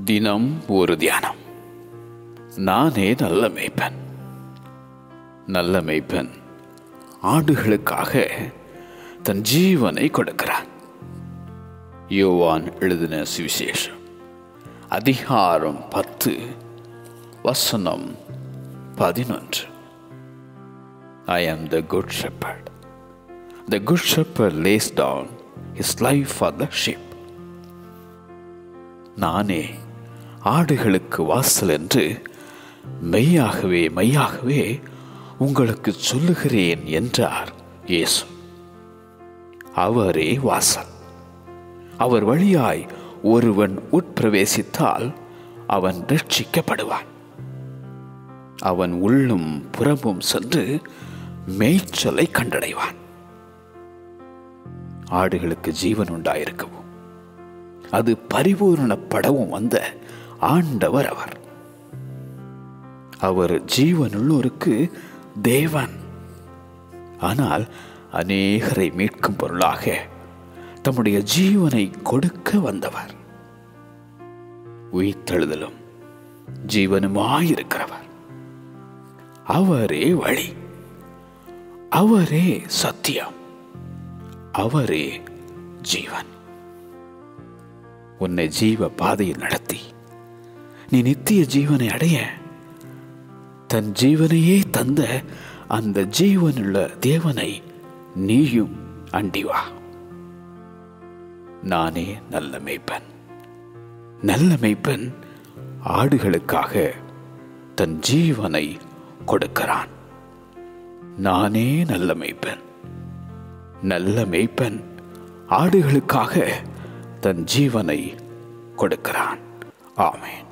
தினம் ஒரு தியானம். நானே நல்ல மேய்ப்பன். நல்ல மேய்ப்பன் ஆடுகளுக்காக தன் ஜீவனை கொடுக்கிறான். யோவான் எழுதின சுவிசேஷம் அதிகாரம் 10 வசனம் 11. I am the good shepherd. The good shepherd lays down his life for the sheep. நானே ஆடுகளுக்கு வாசல் என்று மெய்யாகவே மெய்யாகவே உங்களுக்கு சொல்லுகிறேன் என்றார் இயேசு. அவரே வாசல். அவர் வழியாய் ஒருவன் உட்பிரவேசித்தால் அவன் ரட்சிக்கப்படுவான். அவன் உள்ளும் புறமும் சென்று மேய்ச்சலை கண்டடைவான். ஆடுகளுக்கு ஜீவன் உண்டாயிருக்கவும் அது பரிபூரணப்படவும் வந்த ஆண்டவர் அவர். அவர் ஜீவனுள்ளோருக்கு தேவன். ஆனால் அநேகரை மீட்கும் பொருளாக தம்முடைய ஜீவனை கொடுக்க வந்தவர். உயிர்த்தெழுதலும் ஜீவனுமாயிருக்கிறவர். அவரே வழி, அவரே சத்தியம், அவரே ஜீவன். உன்னை ஜீவ பாதையில் நடத்தி நீ நித்திய ஜீவனை அடைய தன் ஜீவனையே தந்த அந்த ஜீவனுள்ள தேவனை நீயும் அண்டிவா. நானே நல்ல மேய்ப்பன். நல்ல மேய்ப்பன் ஆடுகளுக்காக தன் ஜீவனை கொடுக்கிறான். நானே நல்ல மேய்ப்பன். நல்ல மேய்ப்பன் ஆடுகளுக்காக தன் ஜீவனை கொடுக்கிறான். ஆமென்.